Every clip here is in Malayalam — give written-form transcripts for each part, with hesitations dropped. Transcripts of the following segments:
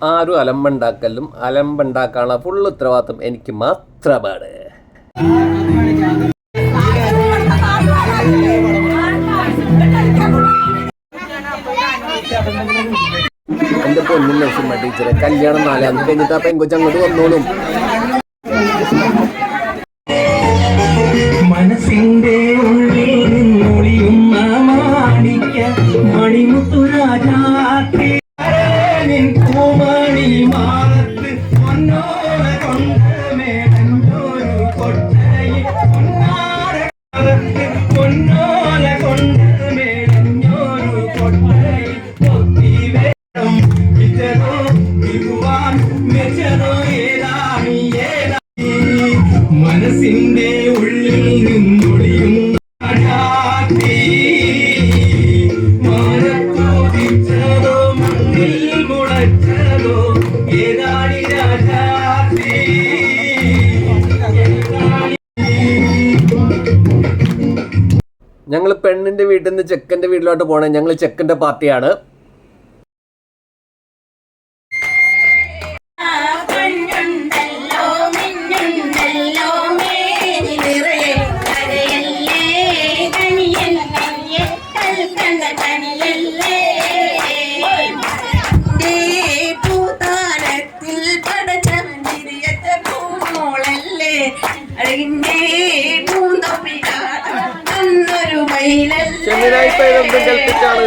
ആരും അലമ്പുണ്ടാക്കലും അലമ്പുണ്ടാക്കാനുള്ള ഫുൾ ഉത്തരവാദിത്വം എനിക്ക് മാത്രമാണ്. എന്റെ പൊന്നിൻ നൗസിമ ടീച്ചറെ, കല്യാണം 4 കഴിഞ്ഞിട്ട് ആ പെങ്കൊച്ച് അങ്ങോട്ട് വന്നോളും. മനസ്സിന്റെ ഉള്ളിൽ നിന്നൊളിയുന്ന മാണിക്യ മണിമുത്തുരാജാത്തി പൂമണി മാറത്ത് പൊന്നോല കൊണ്ട് മേടഞ്ഞൊരു കൊട്ടയിൽ പൊന്നോല കൊണ്ട് മേടഞ്ഞൊരു കൊട്ടയിൽ പൊത്തി വേണം വിചരോ വിവാൻ മെച്ചറോ ഏതാണി ഏതാണി മനസ്സിന്റെ ഉള്ളിൽ നിന്നൊളിയും മാനത്തോതിച്ചതോ മണ്ണിൽ മുളച്ചതോ ഏതാണി രാജാത്തി. ഞങ്ങൾ പെണ്ണിന്റെ വീട്ടിൽ നിന്ന് ചെക്കന്റെ വീട്ടിലോട്ട് പോണേ. ഞങ്ങൾ ചെക്കന്റെ പാർട്ടിയാണ്. കൽപ്പിച്ചാണ്.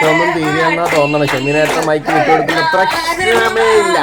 ഒന്നും തീരെയെന്നാ തോന്നണം. ഷെമിനേറ്റർ മൈക്ക് വിട്ടുകൊടുക്കുന്ന പ്രശ്നമേ ഇല്ല.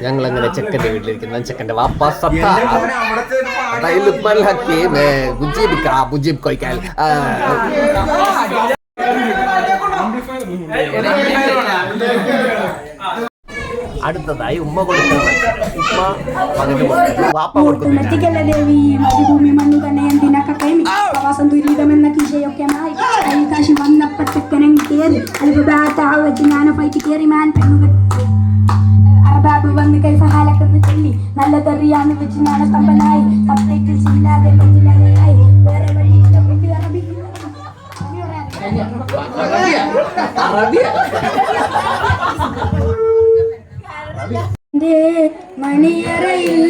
ഞങ്ങളങ്ങനെ ചെക്കൻ്റെ വീട്ടിലിരിക്കുന്ന ചെക്കൻ്റെ വാപ്പ അടുത്തതായി ഉമ്മ കൊടുക്കുന്ന ഉമ്മ മകന് വാപ്പ കൊടുക്കുന്നു. ബാബു വന്ന് കൈഫഹാലൊക്കെ ചൊല്ലി നല്ലതറിയാന്ന് വെച്ച് നാണത്തമ്പനായി സബ്ടൈറ്റിൽസ് ഇല്ലാതെ പറ്റില്ലാതെയായി വേറെ വഴിയില്ല കുട്ടി മണിയറയിൽ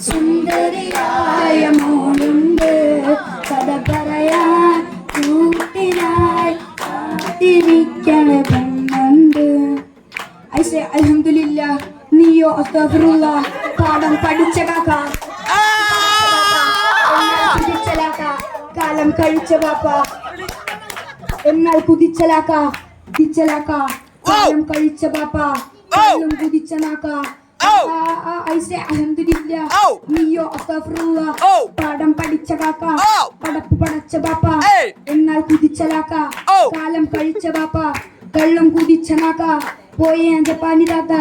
സുന്ദരിയായ മോളുണ്ട് കഥ പറയാൻ കൂട്ടിനായി കാത്തിരിക്കണ പെണ്ണുണ്ട്. ഐസേ അൽഹംദുലില്ലാ നീയോ അസ്തഗ്ഫിറുല്ലാ പാഠം പഠിച്ച കാക്ക കാലം കഴിച്ച ബാപ്പ എന്നാൽ കുതിച്ചലാക്ക കാലം കഴിച്ച ബാപ്പ കാലം കുതിച്ച നാക്ക ഐസേ അൽഹംദുലില്ലാ നീയോ അസ്തഗ്ഫിറുല്ലാ പാഠം പഠിച്ച കാക്ക പടപ്പ് പടച്ച ബാപ്പ എന്നാൽ കുതിച്ചലാക്ക കാലം കഴിച്ച ബാപ്പ കള്ളം കുതിച്ച നാക്ക പോയി ജപ്പാനി താത്ത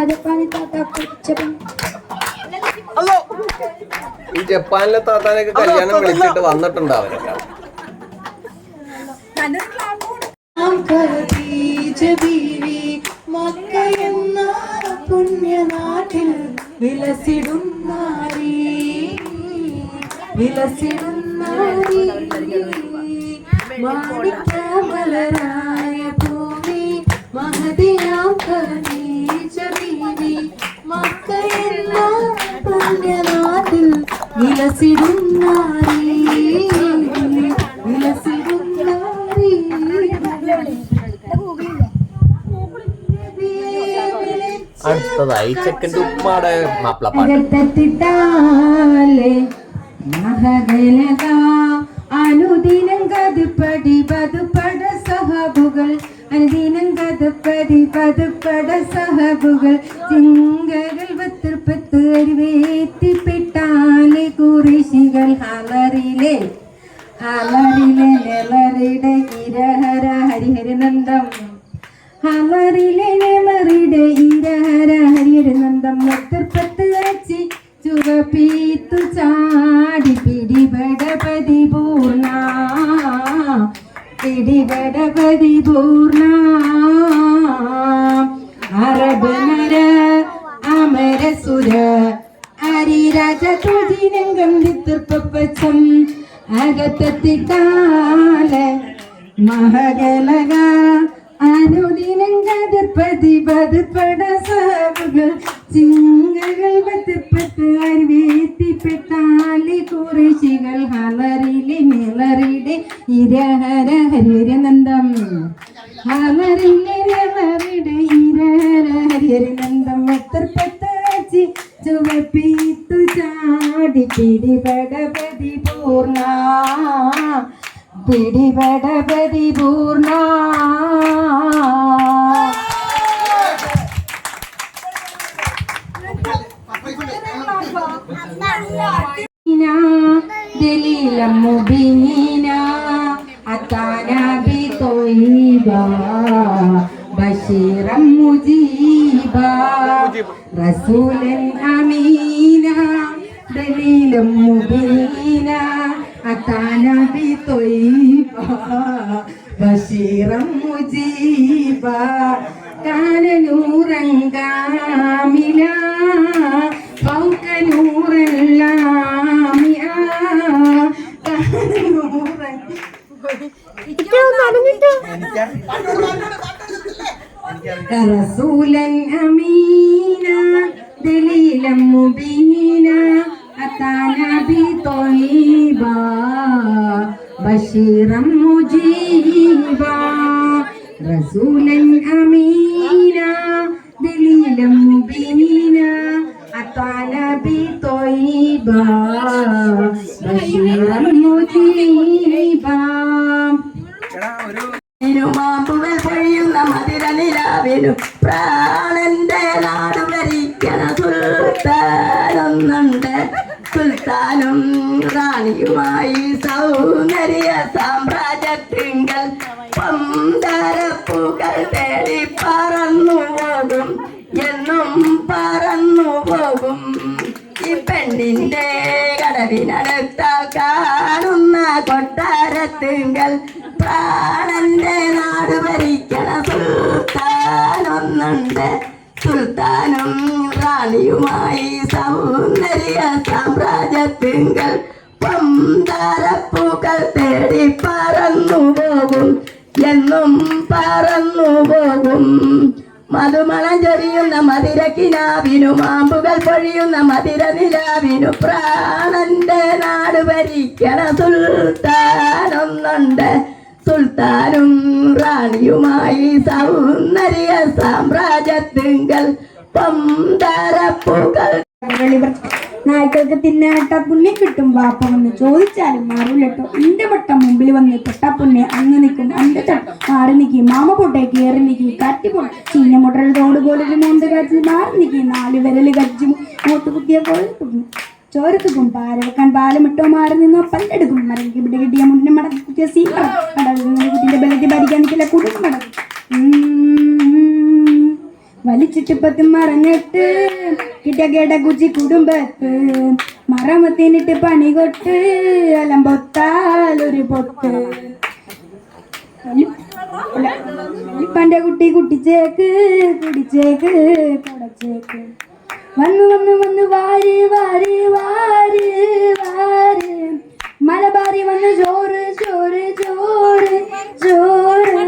ഈ ജപ്പാനിലെ താത്താനൊക്കെ കല്യാണം വിളിച്ചിട്ട് വന്നിട്ടുണ്ടാവില്ല. പുണ്യനാട്ടിൽ വിലസിടും മാണിക്യമലരായ ഭൂമി മഹദിയാം ഖദീജ ബീവി മക്കയെന്ന പുണ്യനാട്ടിൽ വിലസിടും നാരി. അടുത്തതായി ചെക്കൻ്റെ ഉമ്മാടെ മാപ്പിളപ്പാട്ട്. മഹകലക അനുദിനം കതുപടി പതുപട സഹബുകൾ അനുദിനം കതുപടി പതുപട സഹബുകൾ ചിങ്കകൾ പത്ത് അരിവേത്തിപ്പെട്ടാലെ കുറിശികൾ ഹലറിലെ നെലറിടെ ഇരഹര ഹരിഹരനന്ദം ഹലറിലെ നെലറിടെ ഇരഹര ഹരിഹരനന്ദം പത്ത് അച്ചി ചുവപ്പീത്തു ചാടി പിടിപടപതി പൂർണ്ണ അറബ് നര അമരസുര അരിരാജ തുജിനംഗം വിത്തർപ്പച്ചം അകത്തത്തിക്കാല മഹകലക അനുദിനം കതിർപ്പതി പതുപട സഹബുകൾ ചിങ്ങകൾ പത്ത് അരിവേത്തിപ്പെട്ടാലി കുറേശികൾ ഹലറിലെ നിലറിടെ ഇരഹര ഹരിഹരനന്ദം ഹലറിലെ നിലറിടെ ഇരഹര ഹരിഹരനന്ദം പത്ത് അച്ചി ചുവപ്പീത്തു ചാടി പിടിപടപതി പൂർണ്ണ ദലീലം മുബീന അതാനാ ബിതോയിബ ബശീറം മുജീബ റസൂലൻ അമീന ദലീലം മുബീന അതാനാ ബിതോയിബ ബശീറം മുജീബ കാന നൂറൻ കാമില فوق نور اللامئة نورا رسولا أمينا دليلا مبينا أتانا بطيبا بشيرا مجيبا رسولا أمينا دليلا مبينا أتانا بطيبا بشيرا مجيبا മാമ്പുകൾ പൊഴിയുന്ന മധുര നിലാവിനും പ്രാണന്റെ നാട് ഭരിക്കണ സുൽത്താനൊന്നുണ്ട് സുൽത്താനും റാണിയുമായി സൗന്ദര്യ സാമ്രാജ്യത്തിങ്കൽ പന്തരപ്പുകൾ തേടി പറന്നു പോകും എന്നും പറന്നു പോകും ഈ പെണ്ണിന്റെ കടവിനടുത്ത കാണുന്ന കൊട്ടാരത്തിങ്കൽ പ്രാണന്റെ നാട് ഭരിക്കണ സുൽത്താനൊന്നുണ്ട് സുൽത്താനും റാണിയുമായി സൗന്ദര്യ സാമ്രാജ്യത്തിങ്കൽ പന്തരപ്പൂക്കൾ തേടി പറന്നു പോകും എന്നും പറന്നു പോകും മധുമണം ചൊരിയുന്ന മധുര കിനാവിനു മാമ്പുകൾ പൊഴിയുന്ന മധുര നിലാവിനു പ്രാണന്റെ നാട് ഭരിക്കണ സുൽത്താനൊന്നുണ്ട് സുൽത്താനും റാണിയുമായി സൗന്ദര്യ സാമ്രാജ്യത്തിങ്കൽ പന്തരപ്പൂക്കൾ നായ്ക്കൾക്ക് തിന്നാട്ട പുണ്യം കിട്ടും വാപ്പമെന്ന് ചോദിച്ചാലും മാറൂലട്ടോ ഇന്റെ വട്ടം മുമ്പിൽ വന്ന് പൊട്ടാപ്പുണ്യ അങ്ങ് നിൽക്കും അന്റെ ചട്ടം മാറി നിൽക്കി മാമ പൊട്ടെ കയറി നിൽക്കി കട്ടിപ്പൊട്ട ചീന മുട്ടൽ തോട് പോലൊരു മോന്ത് കാച്ചി മാറി നിൽക്കി 4 വിരല് കടിച്ചു മൂത്ത് കുത്തിയ ചോരത്തുക്കും പാല വെക്കാൻ പാലമിട്ടോ മാറി നിന്നോ പല്ലെടുക്കും മരയ്ക്ക് ഇവിടെ കിട്ടിയ മുന്നിനെ മടക്കി കുത്തിയ സീമട കുട്ടിന്റെ ബലത്തിൽ ഭരിക്കാൻ നിൽക്കില്ല കുടുംബം മടക്കും വലിച്ചിട്ട് പത്ത് മറഞ്ഞിട്ട് കിട്ടിയ കേട്ട കുച്ചി കുടുംബത്ത് മറമത്തിനിട്ട് പണി കൊട്ട് അലമ്പൊത്താലൊരു പൊട്ട് വലിപ്പന്റെ കുട്ടി കുട്ടിച്ചേക്ക് കുടിച്ചേക്ക് കുടച്ചേക്ക് വന്നു വന്നു വന്നു വാരി വാരി വാരി വാരി മലബാരി വന്ന് ചോറ് ചോറ് ചോറ് ചോറ്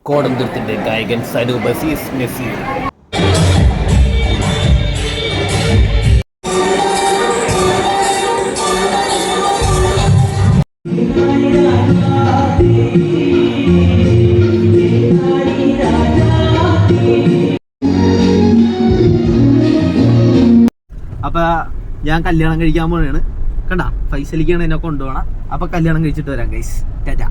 കോടന്തുരത്തിന്റെ ഗായകൻ സനൂപ് അസീസ് നസീർ. അപ്പൊ ഞാൻ കല്യാണം കഴിക്കാൻ പോണെയാണ്. കണ്ട ഫൈസലിക്കാണ് എന്നെ കൊണ്ടുപോകണം. അപ്പൊ കല്യാണം കഴിച്ചിട്ട് വരാം ഗൈസ്. ടാറ്റാ.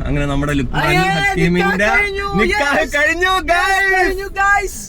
അങ്ങനെ നമ്മുടെ ഹക്കീമിന്റെ നിക്കാഹ് കഴിഞ്ഞു ഗൈസ്.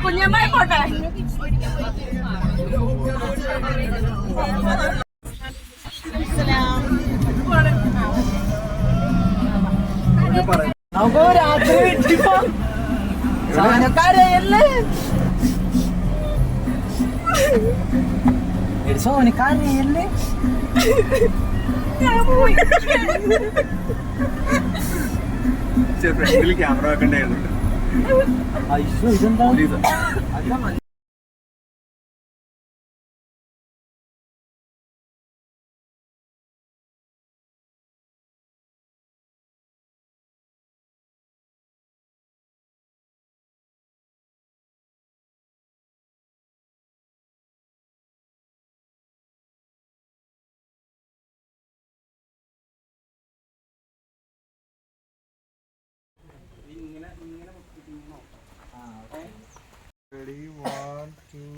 കുഞ്ഞമ്മായി പോട്ടെ. നമുക്ക് രാത്രി വീട്ടിപ്പോ സോനക്കാരയല്ലേ സോനക്കാരയല്ലേ ക്യാമറ വെക്കണ്ടായിരുന്നു. ഇതെന്താ Ready, 1, 2.